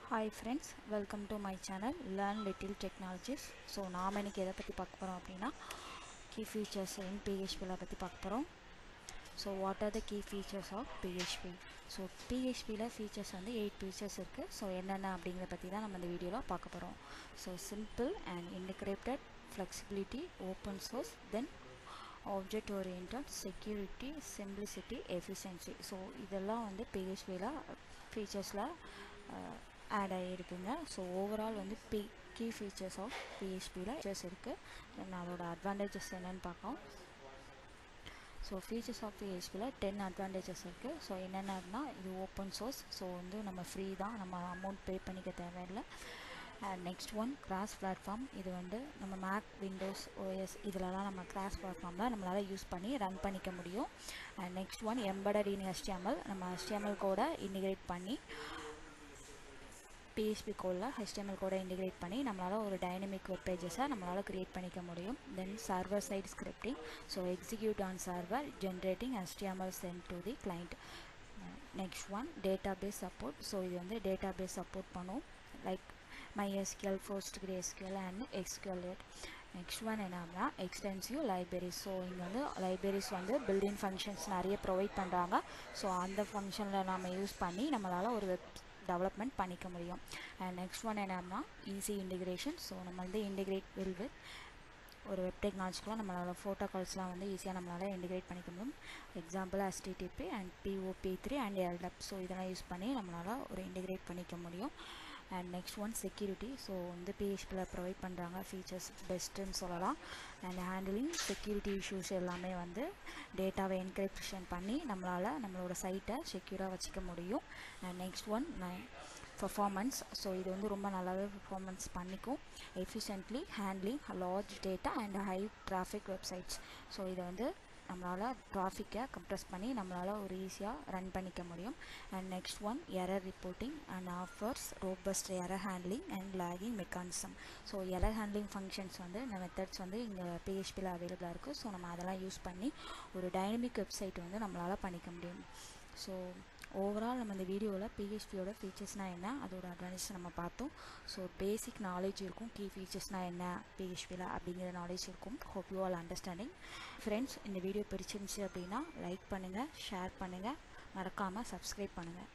Hi friends, welcome to my channel Learn Little Technologies. So நாம இன்னைக்கு எதை பற்றி பார்க்க போகிறோம் அப்படின்னா key features in PHP பற்றி பார்க்க போகிறோம். So what are the key features of PHP? So PHPல features வந்து 8 features இருக்குது. ஸோ என்னென்ன அப்படிங்கிறத பற்றி தான் நம்ம இந்த வீடியோவில் பார்க்க போகிறோம். So simple and integrated, flexibility, open source, then object oriented, security, simplicity, efficiency. So இதெல்லாம் வந்து PHPல featuresல ஆட் ஆகிருக்குங்க. ஸோ ஓவரால் வந்து கீ ஃபீச்சர்ஸ் ஆஃப் பிஹெச்பியில் ஃபீச்சர்ஸ் இருக்குது. தென் அதோட அட்வான்டேஜஸ் என்னென்னு பார்க்கலாம். ஸோ ஃபீச்சர்ஸ் ஆஃப் பிஹெச்பியில் 10 அட்வான்டேஜஸ் இருக்குது. ஸோ என்னென்னா இது ஓப்பன் சோர்ஸ். ஸோ வந்து நம்ம ஃப்ரீ தான், நம்ம அமௌண்ட் பே பண்ணிக்க தேவையில்லை. And next one cross platform. இது வந்து நம்ம மேக், விண்டோஸ், ஓஎஸ் இதிலலாம் நம்ம கிராஸ் பிளாட்ஃபார்மில் நம்மளால் யூஸ் பண்ணி ரன் பண்ணிக்க முடியும். And next one embedded in HTML. நம்ம HTML கோட இன்டிகிரேட் பண்ணி PHP கோடில் HTML கோட இன்டிகிரேட் பண்ணி நம்மளால் ஒரு டைனமிக் வெப் பேஜஸை நம்மளால் க்ரியேட் பண்ணிக்க முடியும். Then server side scripting. So execute on server generating HTML sent to the client. Next one database support. So இது வந்து டேட்டாபேஸ் சப்போர்ட் பண்ணும், like MySQL, PostgreSQL and SQL. Next one என்னன்னா extensive libraries. So இங்கே வந்து libraries வந்து building functions நிறைய provide பண்ணுறாங்க. So அந்த ஃபங்க்ஷனில் நம்ம யூஸ் பண்ணி நம்மளால் ஒரு வெப் டெவலப்மெண்ட் பண்ணிக்க முடியும். அண்ட் நெக்ஸ்ட் ஒன் என்னன்னா ஈஸி இன்டிகிரேஷன். ஸோ நம்ம வந்து இன்டிகிரேட் வித் ஒரு வெப் டெக்னாலஜிக்கெலாம் நம்மளால் ப்ரோட்டோகால்ஸ்லாம் வந்து ஈஸியாக நம்மளால் இன்டிகிரேட் பண்ணிக்க முடியும். Example HTTP and POP3 and LDAP. So இதெல்லாம் யூஸ் பண்ணி நம்மளால் ஒரு இன்டிகிரேட் பண்ணிக்க முடியும். And next one security. So வந்து பிஹெச்பியில் ப்ரொவைட் பண்ணுறாங்க ஃபீச்சர்ஸ் பெஸ்ட்டுன்னு சொல்லலாம். அண்ட் ஹேண்டிலிங் செக்யூரிட்டி இஷ்யூஸ் எல்லாமே வந்து டேட்டாவை என்கிரிப்ஷன் பண்ணி நம்மளோட சைட்டை செக்யூராக வச்சுக்க முடியும். And next one performance. So இது வந்து ரொம்ப நல்லாவே பர்ஃபார்மன்ஸ் பண்ணிக்கும். Efficiently handling large data and high traffic websites. So இதை வந்து நம்மளால் டிராஃபிக்கை கம்ப்ரஸ் பண்ணி நம்மளால் ஒரு ஈஸியாக ரன் பண்ணிக்க முடியும். And next one error reporting and offers robust error handling and logging mechanism. So error handling functions வந்து இந்த மெத்தட்ஸ் வந்து இங்கே பிஹெச்பியில் அவைலபிளாக இருக்குது. ஸோ நம்ம அதெல்லாம் யூஸ் பண்ணி ஒரு டைனமிக் வெப்சைட் வந்து நம்மளால் பண்ணிக்க முடியும். ஸோ ஓவரால் நம்ம இந்த வீடியோவில் பிஹெச்பியோட ஃபீச்சர்ஸ்னால் என்ன, அதோட அட்வான்டேஜ் நம்ம பார்த்தோம். ஸோ பேசிக் நாலேஜ் இருக்கும், கீ ஃபீச்சர்ஸ்னால் என்ன பிஹெச்பியில் அப்படிங்கிற நாலேஜ் இருக்கும். Hope you all understanding. Friends, இந்த வீடியோ பிடிச்சிருந்துச்சு அப்படின்னா லைக் பண்ணுங்கள், ஷேர் பண்ணுங்கள், மறக்காமல் சப்ஸ்கிரைப் பண்ணுங்கள்.